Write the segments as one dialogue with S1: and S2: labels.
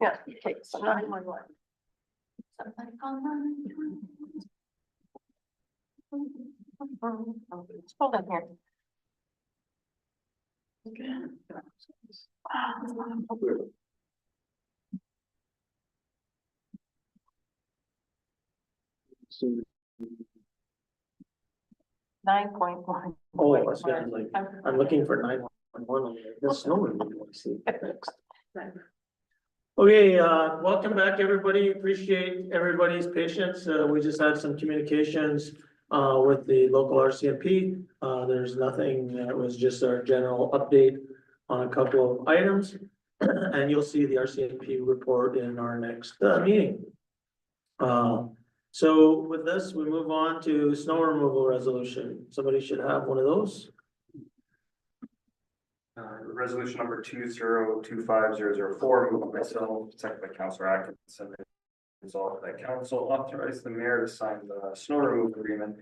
S1: Yeah, okay, so 911. Somebody call 911. Hold on here.
S2: So,
S1: 9.1.
S2: oh, I was gonna like, I'm looking for 911. The snow removal, I see. Okay, welcome back, everybody. Appreciate everybody's patience. We just had some communications with the local RCMP. There's nothing, it was just our general update on a couple of items. And you'll see the RCMP report in our next meeting. So with this, we move on to snow removal resolution. Somebody should have one of those.
S3: Resolution number 2025-004, moved by myself, second by Councillor Atkinson. Resolved that council authorize the mayor to sign the snow removal agreement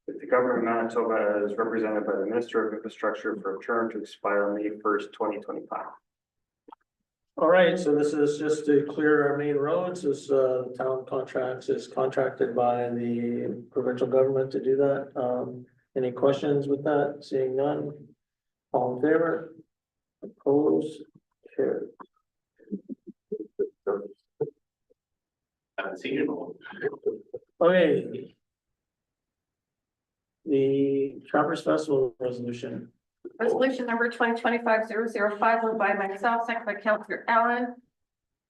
S3: with the government of Manitoba as represented by the Minister of Infrastructure for a term to expire May 1st, 2025.
S2: All right, so this is just to clear our main roads. This town contracts is contracted by the provincial government to do that. Any questions with that? Seeing none. All in favor? Opposed? Carried.
S4: Haven't seen it all.
S2: Okay. The Trappers Festival resolution.
S1: Resolution number 2025-005, moved by myself, second by Councillor Allen.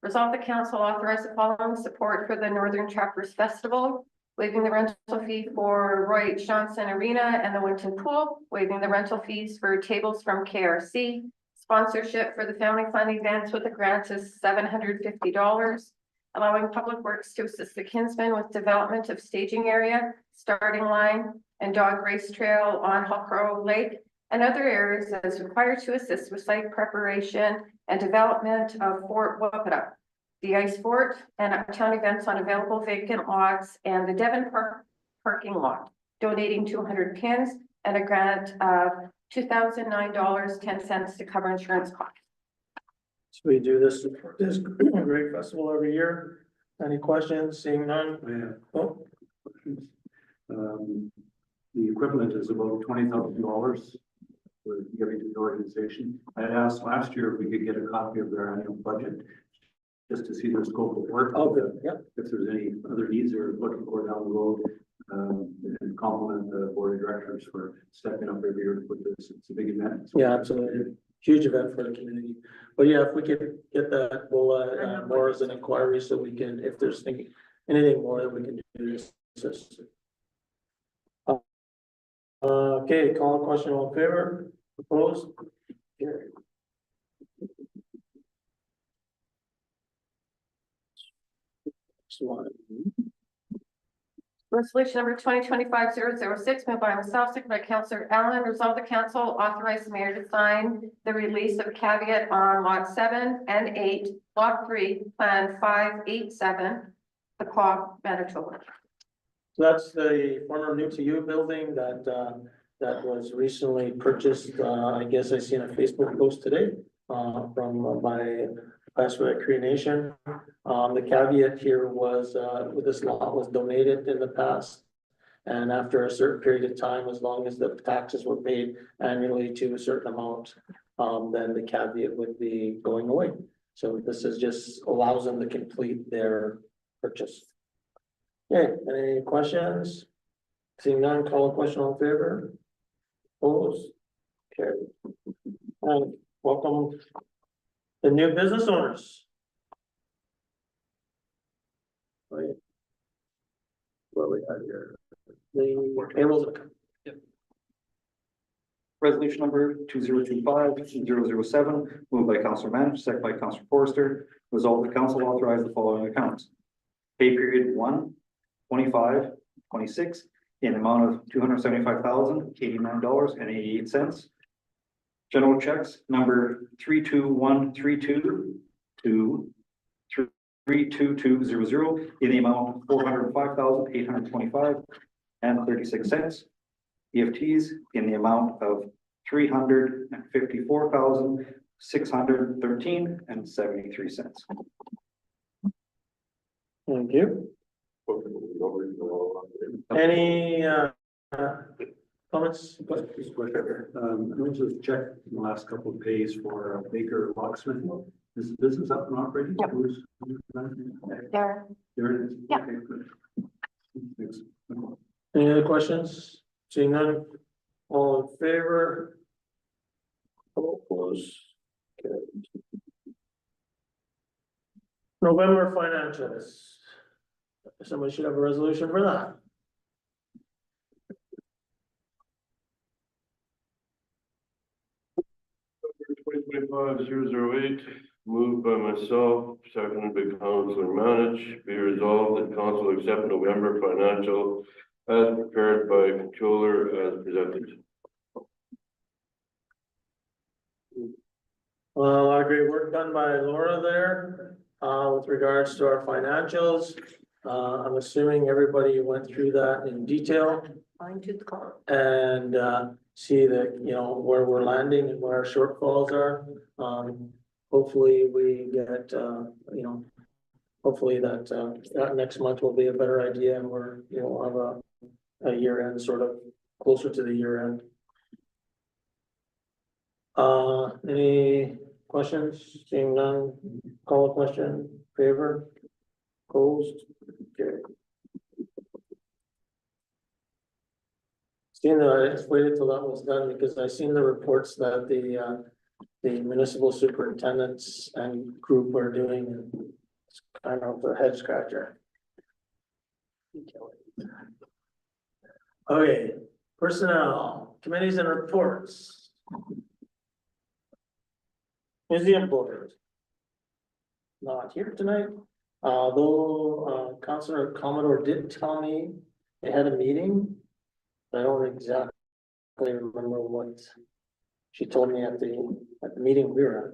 S1: Resolve the council authorize the following support for the Northern Trappers Festival, waiving the rental fee for Roy H. Johnson Arena and the Winton Pool, waiving the rental fees for tables from KRC, sponsorship for the family fun events with a grant of $750, allowing Public Works to assist the Kinsmen with development of staging area, starting line, and dog race trail on Huckrow Lake, and other areas as required to assist with site preparation and development of Fort Wapata, the Ice Fort, and uptown events on available vacant lots and the Devon Park parking lot, donating 200 pins and a grant of $2,009.10 to cover insurance costs.
S2: So we do this great festival every year. Any questions? Seeing none?
S4: Yeah.
S2: Oh,
S4: The equivalent is about $20,000 for giving to the organization. I had asked last year if we could get a copy of their annual budget, just to see their scope of work.
S2: oh, good. Yep.
S4: If there's any other needs they're looking for down the road, and compliment the board of directors for stepping up every year with this. It's a big event.
S2: Yeah, absolutely. Huge event for the community. But yeah, if we could get that, we'll more as an inquiry so we can, if there's anything more that we can do this. Okay, call a question, all in favor, opposed? Carried. Next one.
S1: Resolution number 2025-006, moved by myself, second by Councillor Allen. Resolve the council authorize the mayor to sign the release of caveat on lot 7 and 8, block 3, plan 587, the Paw, Manitoba.
S2: So that's the former New to You building that that was recently purchased. I guess I seen a Facebook post today from my pastor at Cree Nation. The caveat here was with this lot was donated in the past. And after a certain period of time, as long as the taxes were paid annually to a certain amount, then the caveat would be going away. So this is just allows them to complete their purchase. Okay, any questions? Seeing none, call a question on favor. Opposed? Carried. And welcome the new business owners. Right. What we got here? The payrolls.
S5: Resolution number 2025-007, moved by Councillor Mann, second by Councillor Forster. Resolved the council authorize the following accounts. Pay period 1, 25, 26 in the amount of $275,089.88. General checks number 32132 to 32200 in the amount of $405,825.36. EFTs in the amount of $354,613.73.
S2: Thank you. Any, comments?
S4: Just quick, I just checked the last couple of days for Baker Locksmith. Is the business up and operating?
S1: Yep. There.
S4: There it is.
S1: Yeah.
S4: Okay, good. Thanks.
S2: Any other questions? Seeing none, all in favor? All opposed? Okay. November financials. Somebody should have a resolution for that.
S6: Twenty 25-008, moved by myself, seconded by Councilor Manich, be resolved that council accept November financial as prepared by controller as presented.
S2: Well, a lot of great work done by Laura there, with regards to our financials. I'm assuming everybody went through that in detail.
S1: Fine tooth comb.
S2: And see that, you know, where we're landing and where our shortfalls are. Hopefully we get, you know, hopefully that next month will be a better idea and we're, you know, have a year end sort of closer to the year end. Any questions? Seeing none, call a question, favor, opposed, okay. Seeing that, I just waited till that was done because I seen the reports that the municipal superintendents and group are doing, and it's kind of a head scratcher. Okay, personnel, committees and reports. Museum board. Not here tonight, though Councilor Commodore did tell me they had a meeting. I don't exactly remember what she told me at the meeting we were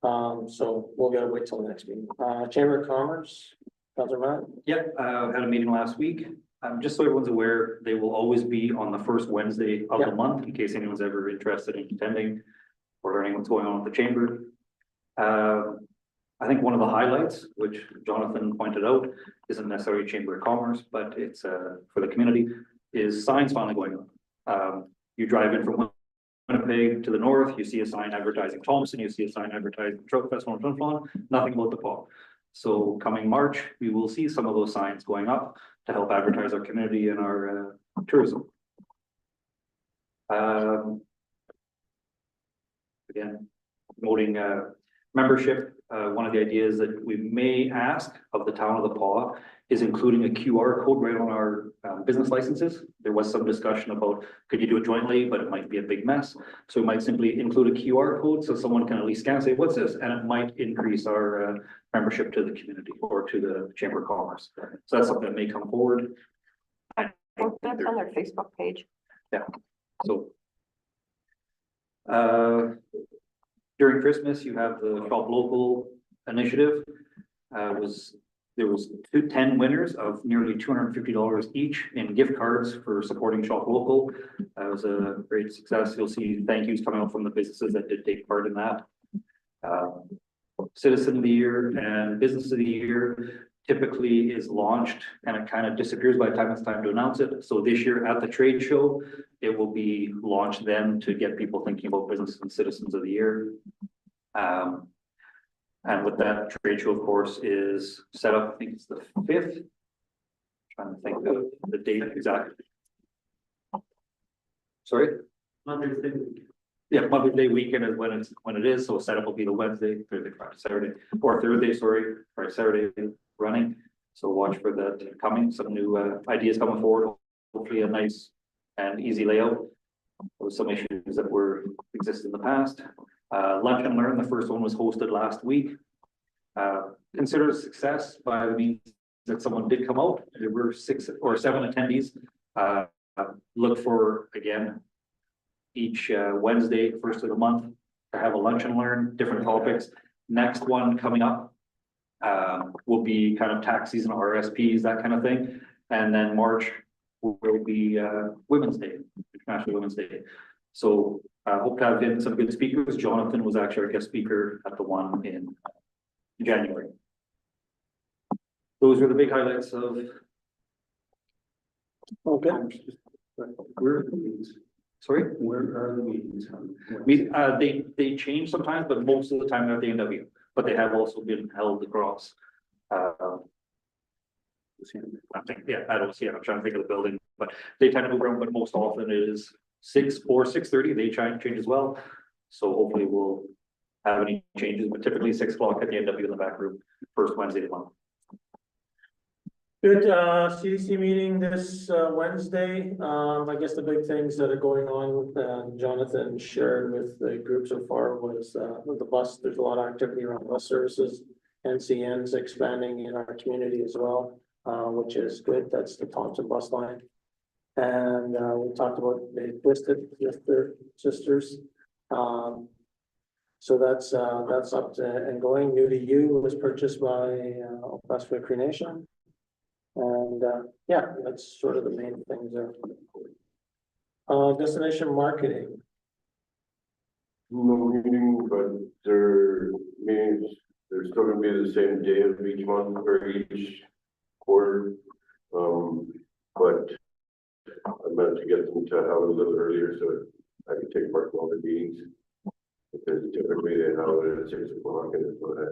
S2: at. So we'll gotta wait till the next meeting. Chamber of Commerce, Councilor Matt.
S5: Yep, had a meeting last week. Just so everyone's aware, they will always be on the first Wednesday of the month, in case anyone's ever interested in attending or learning what's going on with the chamber. I think one of the highlights, which Jonathan pointed out, isn't necessarily Chamber of Commerce, but it's for the community, is signs finally going up. You drive in from Winnipeg to the north, you see a sign advertising Thompson, you see a sign advertising Trout Festival in Flin Flon, nothing about the fall. So coming March, we will see some of those signs going up to help advertise our community and our tourism. Again, promoting membership. One of the ideas that we may ask of the town of the Paw is including a QR code right on our business licenses. There was some discussion about, could you do it jointly, but it might be a big mess. So we might simply include a QR code so someone can at least scan and say, what's this? And it might increase our membership to the community or to the Chamber of Commerce. So that's something that may come forward.
S1: I think that's on their Facebook page.
S5: So during Christmas, you have the Shop Local initiative. There was 10 winners of nearly $250 each in gift cards for supporting Shop Local. That was a great success. You'll see thank yous coming out from the businesses that did take part in that. Citizen of the Year and Business of the Year typically is launched and it kind of disappears by the time it's time to announce it. So this year at the trade show, it will be launched then to get people thinking about Business and Citizens of the Year. And with that trade show, of course, is set up, I think it's the 5th. Trying to think of the date exactly. Sorry?
S4: Mother's Day.
S5: Yeah, Mother's Day weekend is when it is, so setup will be the Wednesday, Thursday, Friday, Saturday, or Thursday, sorry, Friday, Saturday running. So watch for that coming, some new ideas coming forward, hopefully a nice and easy layout. There was some issues that were existed in the past. Lunch and Learn, the first one was hosted last week. Considered a success by the means that someone did come out. There were 6 or 7 attendees. Look for, again, each Wednesday, first of the month, to have a Lunch and Learn, different topics. Next one coming up will be kind of tax season, RSPs, that kind of thing. And then March will be Women's Day, International Women's Day. So I hope to have in some good speakers. Jonathan was actually our guest speaker at the one in January. those were the big highlights of,
S2: Okay,
S4: Where are the meetings?
S5: sorry,
S4: Where are the meetings?
S5: they change sometimes, but most of the time they're at the NW, but they have also been held across. I think, yeah, I don't see it, I'm trying to think of the building, but they tend to move around, but most often it is 6 or 6:30, they change as well. So hopefully we'll have any changes, but typically 6 o'clock at the NW in the back room, first Wednesday of the month.
S2: good, CDC meeting this, Wednesday. I guess the big things that are going on, Jonathan shared with the group so far was, with the bus, there's a lot of activity around bus services. NCN's expanding in our community as well, which is good, that's the Thompson bus line. And, we talked about they twisted with their sisters. So that's up to, and going. New to You was purchased by, Westwood Cree Nation. And, yeah, that's sort of the main things there. Destination marketing,
S6: No meeting, but their meetings, they're still gonna be the same day of each month or each quarter. But I meant to get them to have it a little earlier so I could take part in all the meetings. Because typically they have it at 6 o'clock and it's what I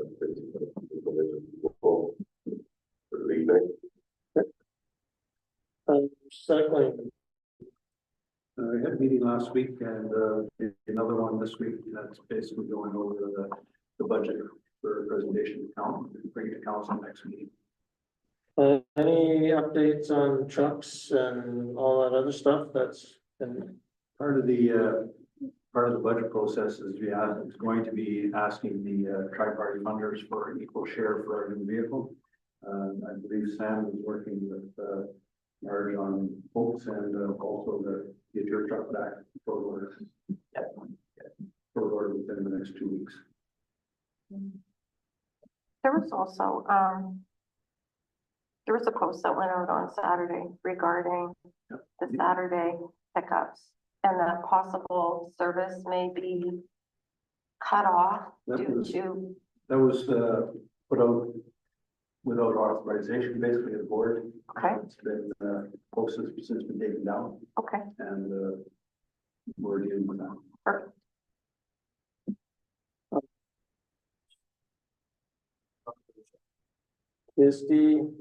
S6: for league night.
S2: cycling,
S4: I had a meeting last week and, another one this week, that's basically going over the budget for a presentation count, bring it to council next meeting.
S2: any updates on trucks and all that other stuff that's been,
S4: Part of the budget process is it's going to be asking the tri-party funders for an equal share for our new vehicle. I believe Sam is working with Marge on folks and also to get your truck back for order. For order within the next 2 weeks.
S1: There was also, there was a post that went out on Saturday regarding the Saturday pickups and that possible service may be cut off due
S4: That was put out without authorization, basically, the board.
S1: Okay.
S4: It's been posted since been taken down
S1: okay,
S4: and we're dealing with that.
S1: perfect.
S2: is the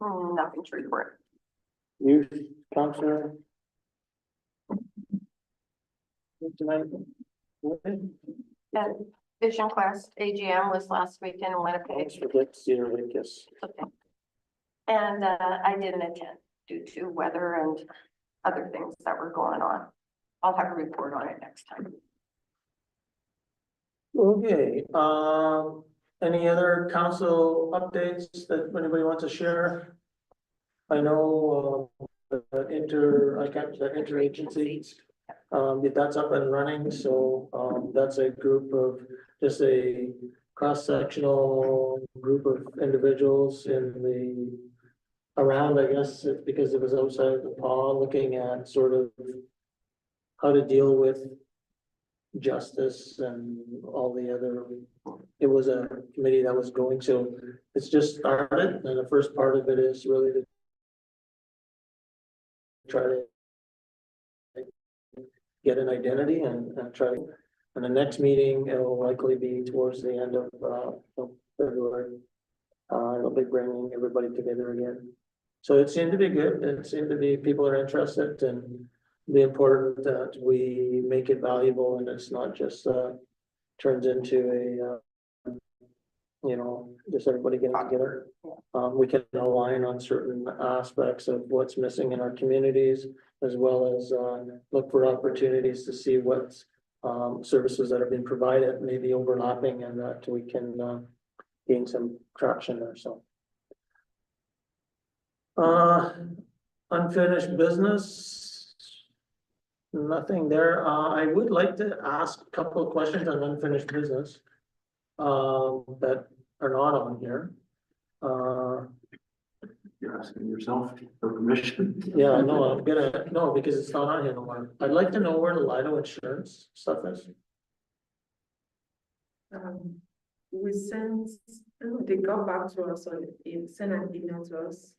S1: Nothing to report.
S2: youth counselor? Tonight?
S1: And Vision Quest AGM was last weekend in Winnipeg.
S2: Thanks for good to see her, Lucas.
S1: Okay. And I didn't attend due to weather and other things that were going on. I'll have a report on it next time.
S2: Okay, any other council updates that anybody wants to share? I know, the interagency, that's up and running, so, that's a group of, just a cross-sectional group of individuals in the, around, I guess, it's because it was outside of the paw, looking at sort of how to deal with justice and all the other, it was a committee that was going, so it's just started, and the first part of it is really to try to get an identity and try to, and the next meeting, it'll likely be towards the end of February. It'll be bringing everybody together again. So it seemed to be good, it seemed to be, people are interested, and the important that we make it valuable and it's not just turns into just everybody getting together. We can align on certain aspects of what's missing in our communities, as well as look for opportunities to see what services that have been provided may be overlapping, and that we can gain some traction there, so. Unfinished business. Nothing there. I would like to ask a couple of questions on unfinished business. That are not on here.
S4: You're asking yourself for permission.
S2: Yeah, no, I'm gonna, no, because it's not on here no more. I'd like to know where the Lido insurance stuff is.
S7: We sent They got back to us on, sent an email to us.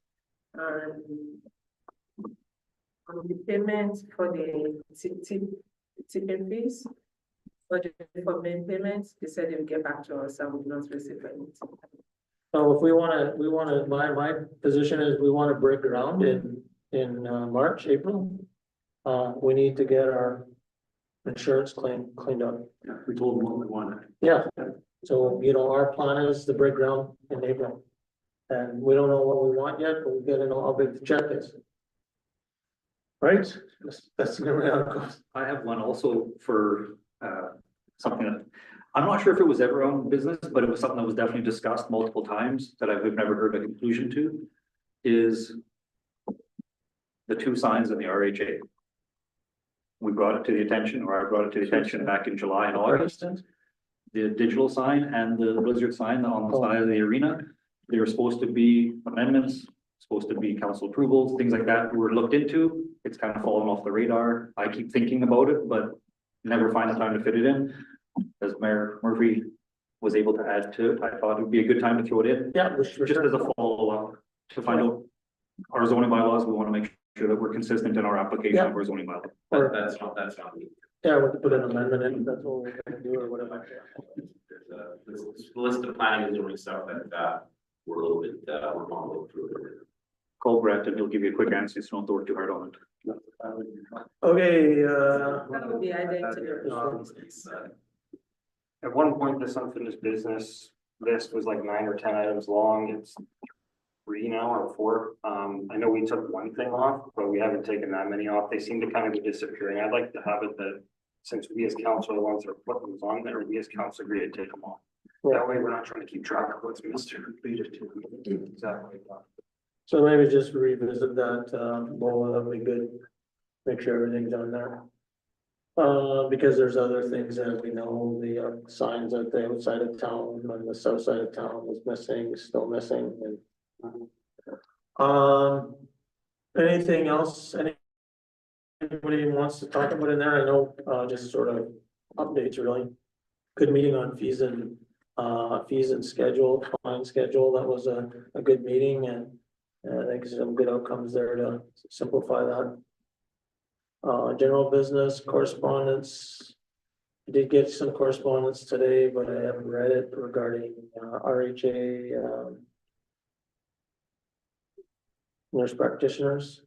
S7: And on the payment for the tipping fees. But for main payments, they said they'll get back to us and we've not received anything.
S2: So if we wanna, my position is we wanna break ground in March, April. We need to get our insurance claim cleaned up.
S4: Yeah, we told them what we wanted.
S2: Yeah, so, you know, our plan is to break ground in April. And we don't know what we want yet, but we gotta know how big the check is. Right? That's gonna be how it goes.
S5: I have one also for something that, I'm not sure if it was ever on business, but it was something that was definitely discussed multiple times that I've never heard a conclusion to. Is the two signs in the RHA. We brought it to the attention, or I brought it to the attention back in July and August. The digital sign and the Blizzard sign on the side of the arena. They were supposed to be amendments, supposed to be council approvals, things like that were looked into. It's kind of fallen off the radar. I keep thinking about it, but never find the time to fit it in. As Mayor Murphy was able to add to it, I thought it would be a good time to throw it in.
S2: Yeah,
S5: Just as a follow-up to find out our zoning bylaws. We want to make sure that we're consistent in our application of our zoning bylaw.
S2: Or-
S8: That's not me.
S2: Yeah, we could put an amendment in, if that's what we're gonna do or whatever.
S8: There's a list of planning and zoning stuff that, we're a little bit, we're going to look through it.
S5: Call Brett and he'll give you a quick answer, so don't work too hard on it.
S2: Okay,
S7: That would be added to the.
S3: At one point, this unfinished business list was like 9 or 10 items long. It's 3 now or 4. I know we took one thing off, but we haven't taken that many off. They seem to kind of be disappearing. I'd like to have it that since we as council are the ones that are putting those on there, we as council agree to take them off. That way we're not trying to keep track of what's missed or completed too. Exactly.
S2: so maybe just revisit that, well, that'd be good. Make sure everything's on there. Because there's other things that we know, the signs at the outside of town and the south side of town was missing, still missing and. Anything else, anybody wants to talk about in there? I know, just sort of updates really. Good meeting on fees and schedule, fine schedule. That was a good meeting and I think some good outcomes there to simplify that. General business correspondence. I did get some correspondence today, but I haven't read it regarding RHA, nurse practitioners.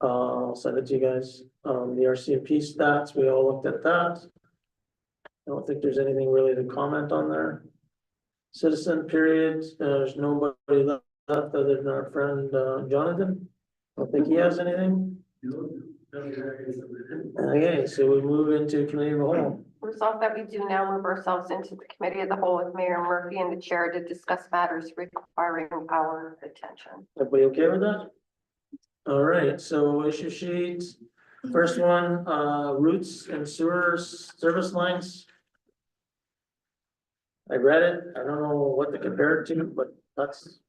S2: I'll send it to you guys. The RCMP stats, we all looked at that. I don't think there's anything really to comment on there. Citizen period, there's nobody left other than our friend Jonathan. I don't think he has anything. Okay, so we move into committee of the whole.
S1: Resolve that we do now move ourselves into the committee of the whole with Mayor Murphy and the chair to discuss matters requiring our attention.
S2: Everybody okay with that? All right, so issue sheets. First one, routes and sewers service lines. I read it. I don't know what to compare it to, but that's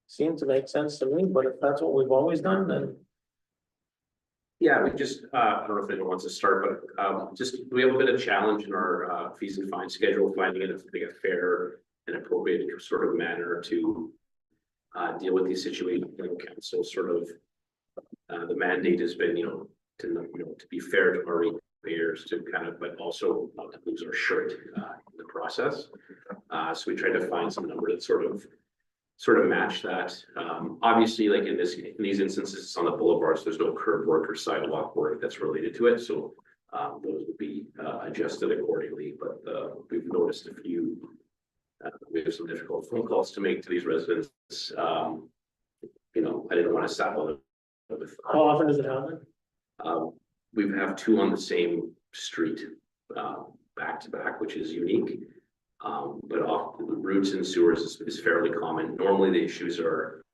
S2: seemed to make sense to me, but if that's what we've always done, then.
S8: Yeah, we just, I don't know if anyone wants to start, but just, we have a bit of challenge in our fees and fine schedule, finding it a fair and appropriate sort of manner to deal with these situations. Council sort of, the mandate has been, to be fair to our ratepayers, to kind of, but also not to lose our shirt in the process. So we tried to find some number that sort of match that. Obviously, like in these instances, it's on the boulevards, there's no curb work or sidewalk work that's related to it, so those would be adjusted accordingly. But we've noticed a few, we have some difficult phone calls to make to these residents. I didn't want to saddle them with.
S2: How often does it happen?
S8: We have 2 on the same street, back to back, which is unique. But off the routes and sewers is fairly common. Normally the issues are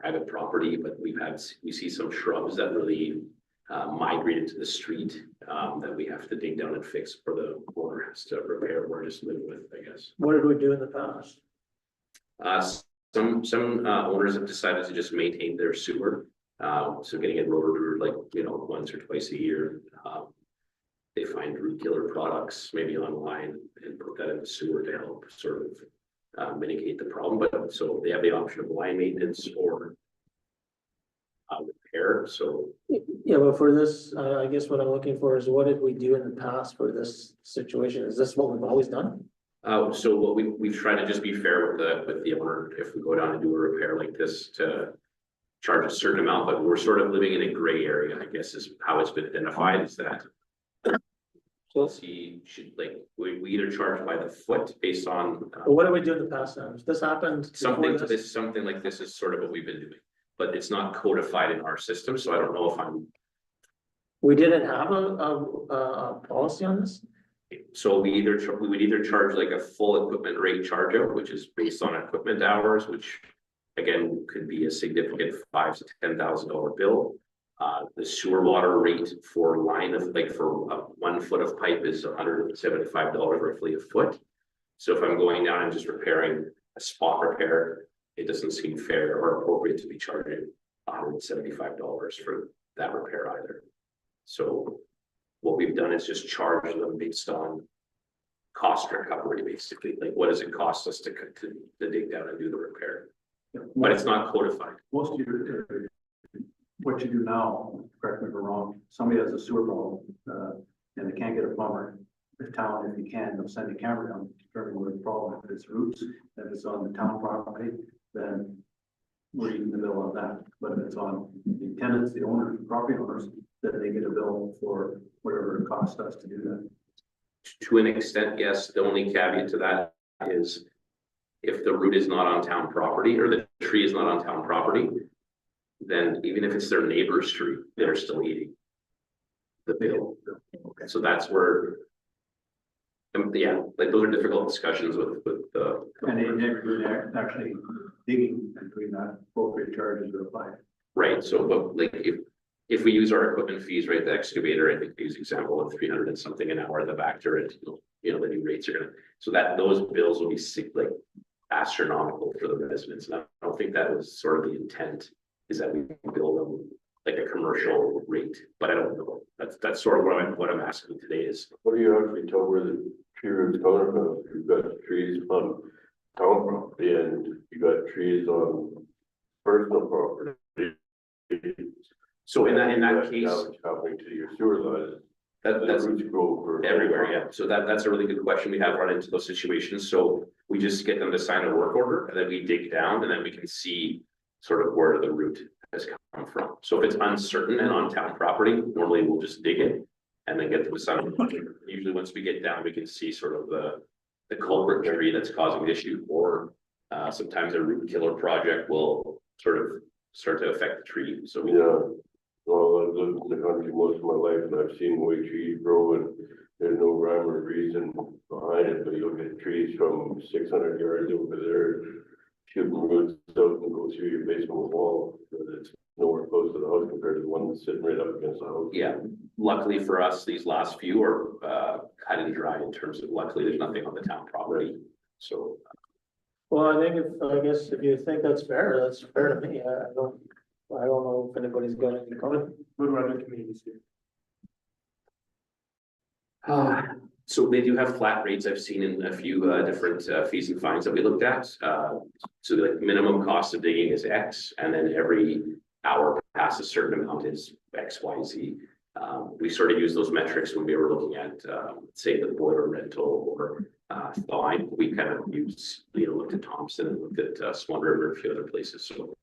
S8: private property, but we see some shrubs that really migrate into the street that we have to dig down and fix, for the owner has to repair or just live with, I guess.
S2: What did we do in the past?
S8: Some owners have decided to just maintain their sewer. So getting it rotored like, once or twice a year. they find root killer products maybe online and put that in the sewer to help sort of mitigate the problem. But so they have the option of line maintenance or repair. So
S2: Yeah, but for this, I guess what I'm looking for is what did we do in the past for this situation? Is this what we've always done?
S8: so what we've tried to just be fair with the owner, if we go down and do a repair like this, to charge a certain amount, but we're sort of living in a gray area, I guess is how it's been identified, is that
S2: So,
S8: should like, we either charge by the foot based on
S2: but what did we do in the past then? If this happened.
S8: something
S2: before
S8: to this, something like this is sort of what we've been doing, but it's not codified in our system, so I don't know if I'm.
S2: We didn't have a policy on this?
S8: So we would either charge like a full equipment rate charge out, which is based on equipment hours, which again, could be a significant $5,000 to $10,000 bill. The sewer water rate for line of, like for 1 foot of pipe is $175 roughly a foot. So if I'm going down and just repairing a spot repair, it doesn't seem fair or appropriate to be charging $175 for that repair either. So what we've done is just charge them based on cost recovery, basically. Like, what does it cost us to dig down and do the repair? But it's not codified.
S4: Most of your, what you do now, correct me if I'm wrong, somebody has a sewer problem, and they can't get a plumber. The town, if you can, they'll send a camera down to determine where the problem, if it's roots, if it's on the town property, then we're in the middle of that. But if it's on the tenants, the owners, property owners, then they get a bill for whatever it costs us to do that.
S8: To an extent, yes. The only caveat to that is if the root is not on town property or the tree is not on town property, then even if it's their neighbor's tree, they're still eating the bill.
S4: Okay.
S8: So that's where, yeah, like those are difficult discussions with the.
S4: And they never actually digging and doing that, appropriate charges are applied.
S8: Right, so but like if we use our equipment fees, right, the excavator, I think we use example of 300 and something an hour, the Vector, and you know, the new rates are gonna, so that those bills will be like astronomical for the residents. And I don't think that was sort of the intent, is that we build them like a commercial rate, but I don't know. That's sort of what I'm asking today is.
S6: What do you actually tell where the tree root's coming from? You've got trees on town property and you got trees on personal property.
S8: So in that case,
S6: Damage happening to your sewer lines.
S8: that's
S6: Roots grow for
S8: everywhere, yeah. So that's a really good question. We have run into those situations. So we just get them to sign a work order and then we dig down and then we can see sort of where the root has come from. So if it's uncertain and on town property, normally we'll just dig it and then get them to sign. Usually once we get down, we can see sort of the culprit tree that's causing the issue, or sometimes a root killer project will sort of start to affect the tree. So we
S6: Yeah, well, I've lived in the country most of my life and I've seen the way trees grow and there's no rhyme or reason behind it, but you look at trees from 600 yards over there, shooting roots out and go through your basement wall, but it's nowhere close to the house compared to the one that's sitting right up against the house.
S8: yeah, luckily for us, these last few are cut and dry in terms of, luckily there's nothing on the town property. So
S2: Well, I guess if you think that's fair to me. I don't know if anybody's got any comment.
S3: What about other communities here?
S8: so they do have flat rates. I've seen in a few different fees and fines that we looked at. So the minimum cost of digging is X, and then every hour past a certain amount is X, Y, Z. We sort of use those metrics when we were looking at, say, the boiler rental or thawing. We kind of used, looked at Thompson and looked at Swan River and a few other places. So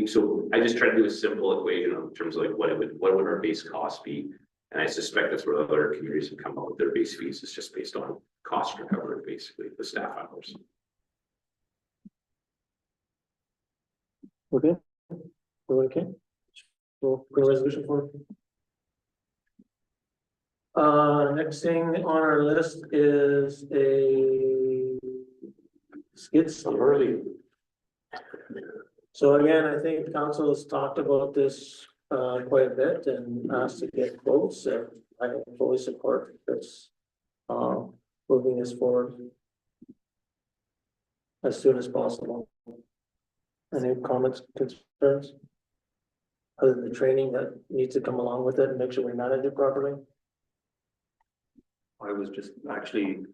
S8: so I just tried to do a simple equation in terms of like what would our base cost be, and I suspect that's where other communities have come up with their base fees. It's just based on cost recovery, basically the staff hours.
S2: Okay. Okay. So, put a resolution for. Next thing on our list is a skid steer. So again, I think council has talked about this quite a bit and asked to get quotes, and I fully support this. Moving this forward as soon as possible. Any comments, concerns? other than the training that needs to come along with it and make sure we manage it properly.
S5: I was just actually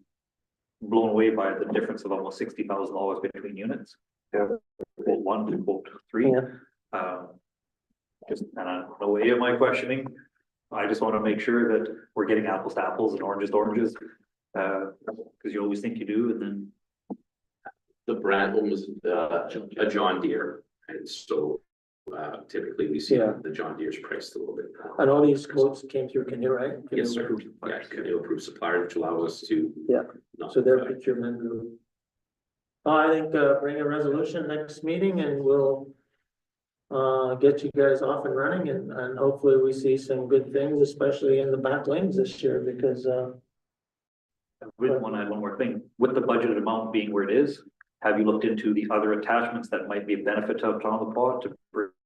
S5: blown away by the difference of almost $60,000 between units.
S6: Yeah.
S5: Quote one to quote three.
S2: Yeah.
S5: Just, and no way am I questioning. I just want to make sure that we're getting apples to apples and oranges to oranges. Because you always think you do, and then
S8: The brand one was a John Deere, and so typically we see
S2: Yeah.
S8: the John Deere's priced a little bit.
S2: And all these quotes came through Canute, right?
S8: Yes, sir. Yeah, Canadian approved supplier, which allow us to.
S2: Yeah.
S8: not-
S2: So their procurement group. I think, bring a resolution next meeting and we'll get you guys off and running and hopefully we see some good things, especially in the back lanes this year, because,
S5: I would want to add one more thing. With the budgeted amount being where it is, have you looked into the other attachments that might be a benefit to Tom the Pod to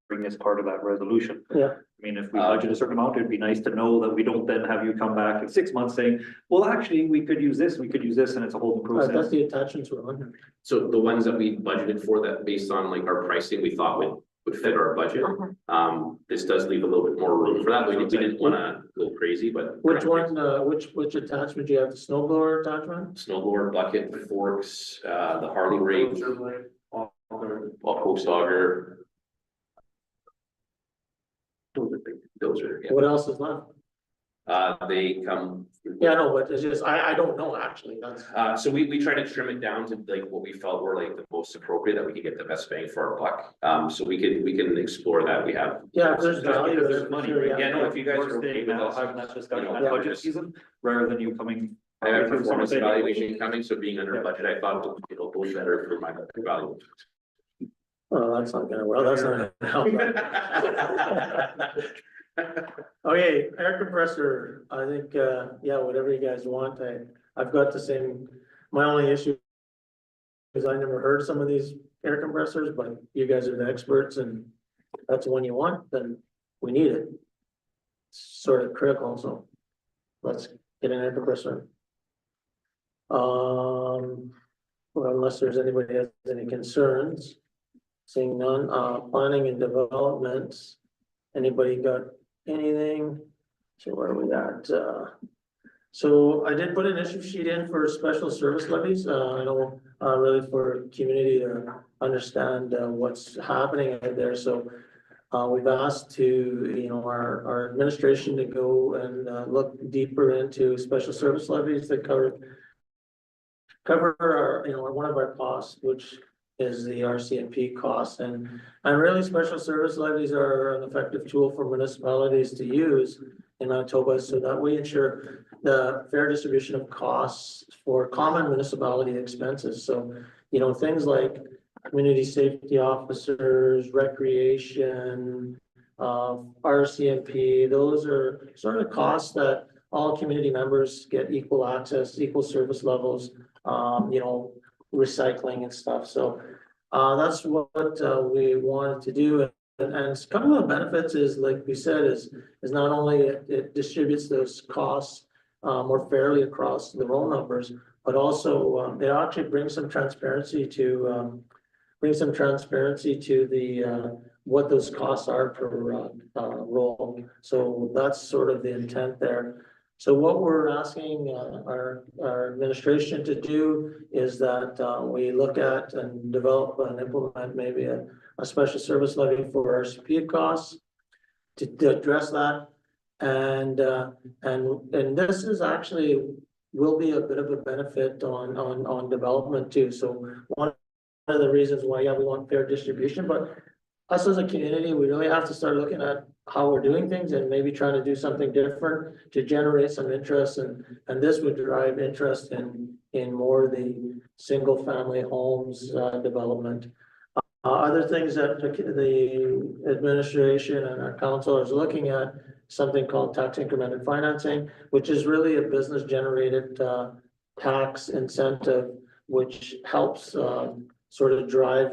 S5: bring as part of that resolution?
S2: Yeah.
S5: I mean, if we budget a certain amount, it'd be nice to know that we don't then have you come back in 6 months saying, well, actually, we could use this, and it's a whole
S2: I thought
S5: process.
S2: the attachments were on here.
S8: So the ones that we budgeted for that based on like our pricing, we thought would fit our budget. This does leave a little bit more room for that. We didn't wanna go crazy, but.
S2: Which one, which attachment do you have? The snow blower attachment?
S8: Snowblower, bucket, forks, the Harley rake, well, post auger. Those are, yeah.
S2: What else is left?
S8: They come.
S2: Yeah, no, but it's just, I don't know actually, that's.
S8: So we try to trim it down to like what we felt were like the most appropriate, that we could get the best bang for our buck. So we can explore that. We have.
S2: Yeah, if there's value,
S5: Because
S2: there's
S5: there's money,
S2: money,
S5: right?
S8: Yeah, no, if you guys
S5: We're
S8: are okay
S5: staying
S8: with
S5: now,
S8: us.
S5: having that discussion at
S2: Yeah.
S5: budget season, rather than you coming.
S8: I have a performance
S5: Conversation.
S8: evaluation coming, so being under
S5: Yeah.
S8: budget, I thought it'll go better for my value.
S2: Oh, that's not gonna, well, that's not gonna help. Okay, air compressor, I think, yeah, whatever you guys want, I've got the same, my only issue is I never heard some of these air compressors, but you guys are the experts and that's the one you want, then we need it. It's sort of critical, so let's get an air compressor. Well, unless there's anybody has any concerns, seeing none, planning and development. Anybody got anything? So where are we at? So I did put an issue sheet in for special service levies, I know, really for community to understand, what's happening out there, so. We've asked to, our administration to go and, look deeper into special service levies that cover our, one of our costs, which is the RCMP costs, and really special service levies are an effective tool for municipalities to use in Manitoba, so that we ensure the fair distribution of costs for common municipality expenses, so, things like community safety officers, recreation, RCMP, those are sort of costs that all community members get equal access, equal service levels, recycling and stuff, so that's what we wanted to do. And a couple of the benefits is, like we said, is not only it distributes those costs more fairly across the roll numbers, but also it actually brings some transparency to the what those costs are per roll. So that's sort of the intent there. So what we're asking our administration to do is that we look at and develop and implement maybe a special service levy for our RCMP costs to address that. And this is actually will be a bit of a benefit on development too. So one of the reasons why, we want fair distribution, but us as a community, we really have to start looking at how we're doing things and maybe trying to do something different to generate some interest, and this would drive interest in more the single family homes development. Other things that the administration and our council is looking at, something called tax incremented financing, which is really a business generated tax incentive, which helps sort of drive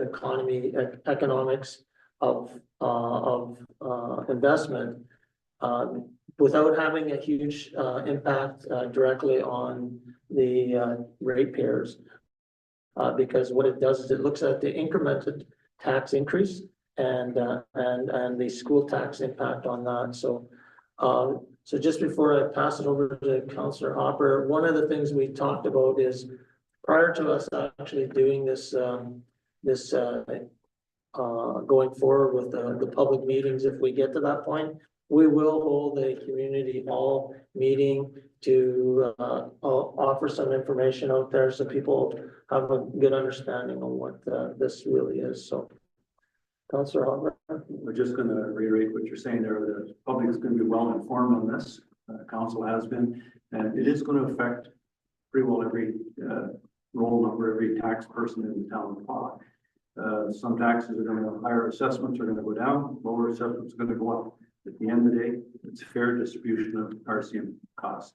S2: economics of investment without having a huge impact directly on the ratepayers. Because what it does is it looks at the incremented tax increase and the school tax impact on that. So, so just before I pass it over to Councillor Hopper, one of the things we talked about is prior to us actually doing this, going forward with the public meetings, if we get to that point, we will hold a community hall meeting to offer some information out there so people have a good understanding of what this really is. So, Councillor Hopper.
S4: We're just gonna reiterate what you're saying there. The public is gonna be well informed on this. Council has been, and it is gonna affect pretty well every roll number, every tax person in the town of Paw. Some taxes are gonna, higher assessments are gonna go down, lower assessments are gonna go up. At the end of the day, it's a fair distribution of RCM cost.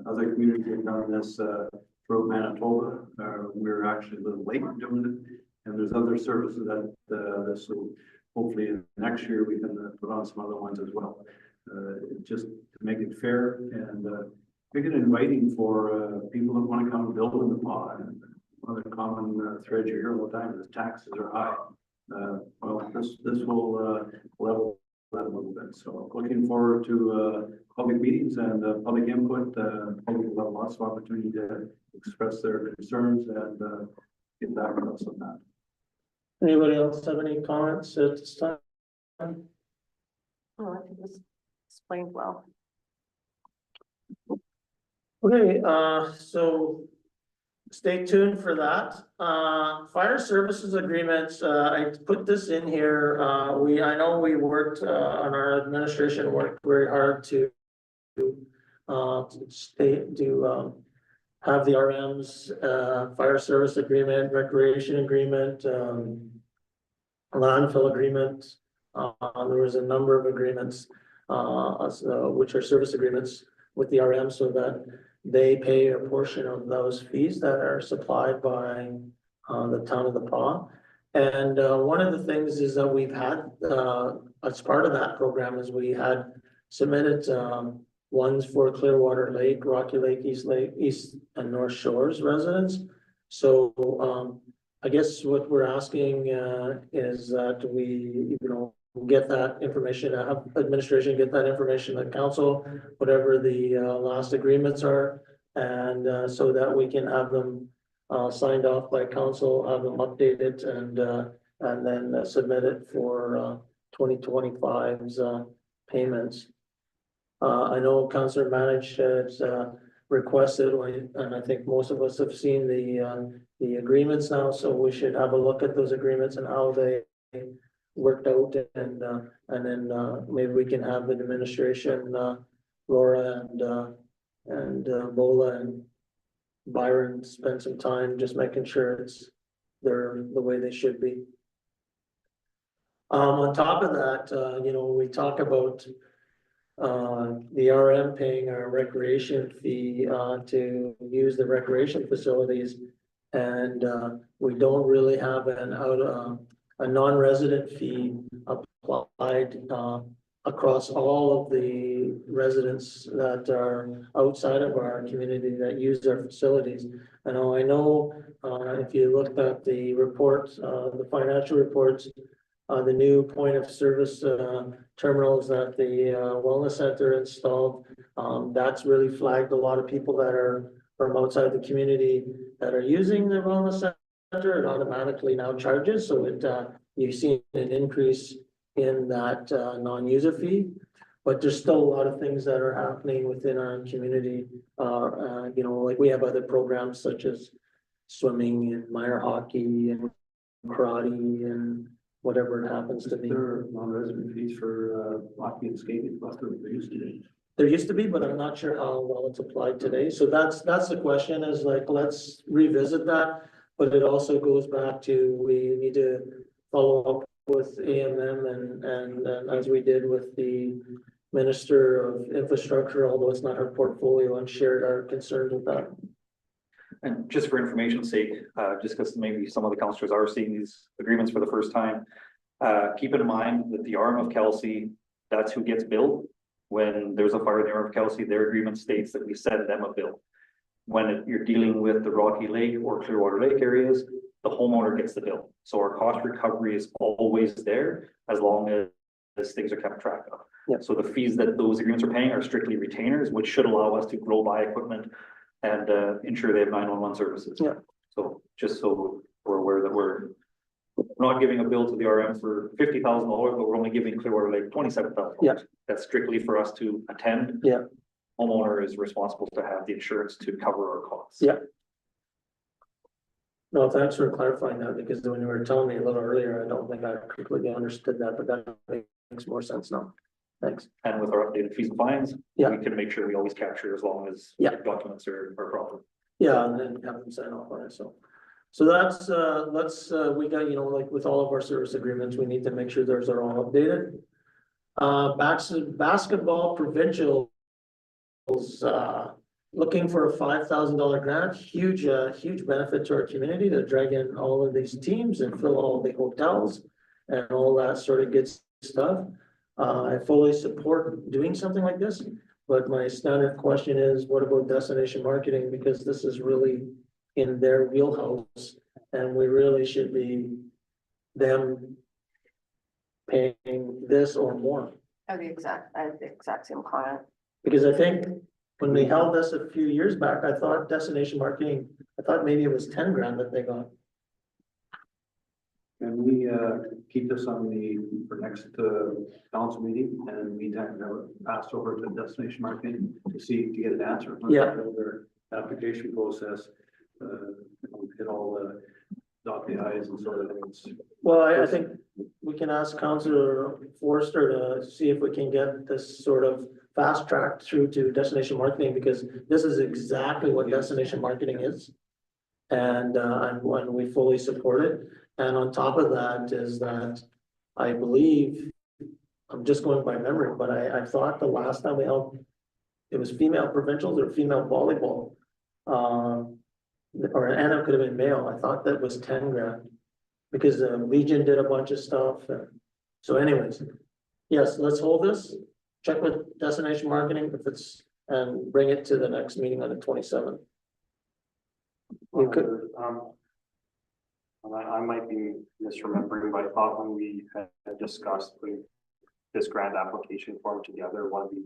S4: Other communities have done this throughout Manitoba. We're actually a little late in doing it. And there's other services that this will hopefully next year we can put on some other ones as well. Just to make it fair and make it inviting for people that want to come and build in the Paw. And one of the common threads you hear all the time is taxes are high. Well, this will level that a little bit. So looking forward to public meetings and public input. Public will have lots of opportunity to express their concerns and get back to us on that.
S2: Anybody else have any comments at this time?
S1: Oh, I think this explained well.
S2: Okay, so stay tuned for that. Fire services agreements, I put this in here. I know we worked, on our administration worked very hard to have the RMs, fire service agreement, recreation agreement, landfill agreement. There was a number of agreements, which are service agreements with the RM so that they pay a portion of those fees that are supplied by the town of the Paw. And one of the things is that we've had, as part of that program, is we had submitted ones for Clearwater Lake, Rocky Lake, East and North Shores residents. So I guess what we're asking is that we, get that information, have administration get that information to council, whatever the last agreements are, and so that we can have them signed off by council, have them updated, and then submit it for 2025's payments. I know Councillor Manage has requested, and I think most of us have seen the agreements now, so we should have a look at those agreements and how they worked out, and then maybe we can have the administration, Laura and Bola and Byron spend some time just making sure they're the way they should be. On top of that, we talk about the RM paying our recreation fee to use the recreation facilities, and we don't really have a non-resident fee applied across all of the residents that are outside of our community that use our facilities. I know if you looked at the reports, the financial reports, the new point of service terminals that the wellness center installed, that's really flagged a lot of people that are from outside the community that are using the wellness center. It automatically now charges, so you've seen an increase in that non-user fee, but there's still a lot of things that are happening within our community. Like we have other programs such as swimming and minor hockey and karate and whatever it happens to be.
S4: There are non-resident fees for hockey and skating, plus there used to be.
S2: There used to be, but I'm not sure how well it's applied today. So that's the question, is like, let's revisit that. But it also goes back to, we need to follow up with AMM and as we did with the Minister of Infrastructure, although it's not her portfolio, and shared our concerns with that.
S5: And just for information's sake, just because maybe some of the councillors are seeing these agreements for the first time, keep in mind that the RM of Kelsey, that's who gets billed. When there's a fire in the RM of Kelsey, their agreement states that we send them a bill. When you're dealing with the Rocky Lake or Clearwater Lake areas, the homeowner gets the bill. So our cost recovery is always there as long as things are kept track of.
S2: Yeah.
S5: So the fees that those agreements are paying are strictly retainers, which should allow us to grow by equipment and ensure they have 911 services.
S2: Yeah.
S5: So just so we're aware that we're not giving a bill to the RM for $50,000, but we're only giving Clearwater Lake $27,000.
S2: Yeah.
S5: That's strictly for us to attend.
S2: Yeah.
S5: Homeowner is responsible to have the insurance to cover our costs.
S2: Yeah. No, thanks for clarifying that, because when you were telling me a little earlier, I don't think I completely understood that, but that makes more sense now. Thanks.
S5: And with our updated fees and fines,
S2: Yeah.
S5: we can make sure we always capture as long as
S2: Yeah.
S5: documents are proper.
S2: Yeah, and then have them sign off on it, so. So that's, we got, you know, like with all of our service agreements, we need to make sure those are all updated. Basketball provincials, looking for a $5,000 grant, huge benefit to our community to drag in all of these teams and fill all the hotels and all that sort of good stuff. I fully support doing something like this, but my standard question is, what about destination marketing? Because this is really in their wheelhouse, and we really should be them paying this or more.
S1: I have the exact same comment.
S2: Because I think when we held this a few years back, I thought destination marketing, I thought maybe it was 10 grand that they got.
S4: Can we keep this on for next council meeting, and we have it passed over to destination marketing to get an answer?
S2: Yeah.
S4: Their application process, hit all the dot the i's and sort of things.
S2: Well, I think we can ask Councillor Forster to see if we can get this sort of fast tracked through to destination marketing, because this is exactly what destination marketing is. And when we fully support it. And on top of that is that I believe, I'm just going by memory, but I thought the last time we held, it was female provincials or female volleyball. Or Anna could have been male. I thought that was 10 grand. Because Legion did a bunch of stuff. So anyways, yes, let's hold this, check with destination marketing if it's, and bring it to the next meeting on the 27th. You could,
S3: I might be misremembering, but I thought when we had discussed putting this grant application form together, one of the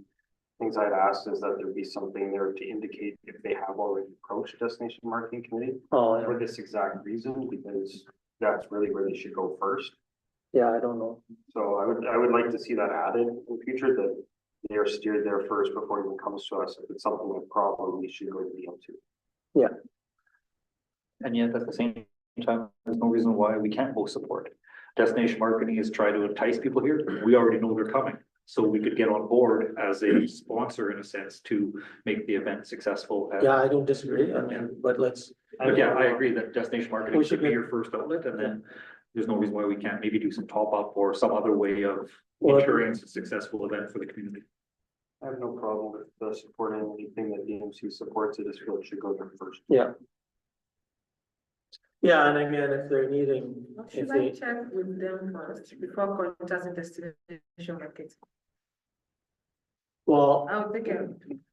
S3: things I'd asked is that there be something there to indicate if they have already approached Destination Marketing Committee
S2: oh,
S3: for this exact reason, because that's really where they should go first.
S2: yeah, I don't know.
S3: So I would like to see that added in the future, that they are steered there first before it even comes to us. If it's something that probably should go to the M2.
S5: And yet at the same time, there's no reason why we can't both support. Destination marketing is trying to entice people here. We already know they're coming. So we could get on board as a sponsor in a sense to make the event successful.
S2: Yeah, I don't disagree. I mean, but let's.
S5: But yeah, I agree that destination marketing
S2: We
S5: should
S2: should
S5: be
S2: get-
S5: your first outlet, and then there's no reason why we can't maybe do some top up or some other way of
S2: Well,
S5: ensuring it's a successful event for the community.
S3: I have no problem with supporting anything that DMC supports. I just feel it should go there first.
S2: Yeah. Yeah, and again, if they're needing, if
S7: Should I
S2: they,
S7: check with them first before contacting destination market?
S2: well,
S7: I would think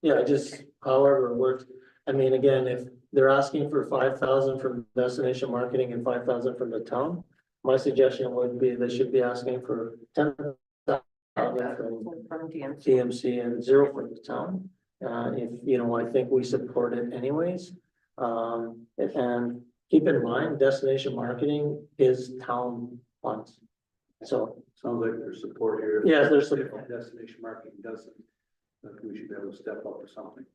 S2: yeah, just however it works. I mean, again, if they're asking for 5,000 from destination marketing and 5,000 from the town, my suggestion would be they should be asking for 10,000 from
S1: DMC.
S2: TMC and 0 from the town. If, you know, I think we support it anyways. And keep in mind, destination marketing is town funds. So,
S4: Sounds like there's support here.
S2: yes, there's some,
S4: If destination marketing doesn't, we should be able to step up or something.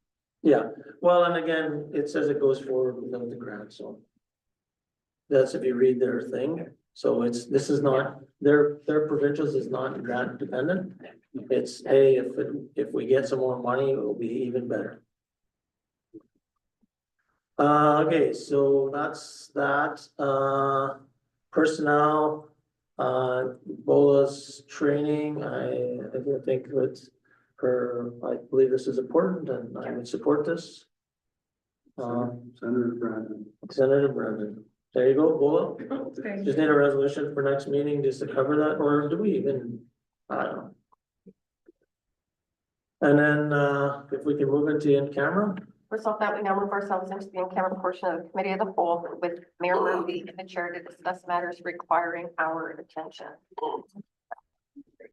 S2: yeah, well, and again, it says it goes forward without the grant, so. That's if you read their thing, so this is not, their provincials is not grant dependent. It's, hey, if we get some more money, it will be even better. Okay, so that's that, personnel, BOLA's training, I think that I believe this is important and I would support this.
S4: Senator Brandon.
S2: Senator Brennan, there you go, BOLA,
S7: okay.
S2: just need a resolution for next meeting just to cover that, or do we even, I don't know. And then, if we can move into in camera,
S1: Resolve that we now move ourselves into the in-camera portion of the committee of the whole with Mayor Murphy in the chair to discuss matters requiring our attention.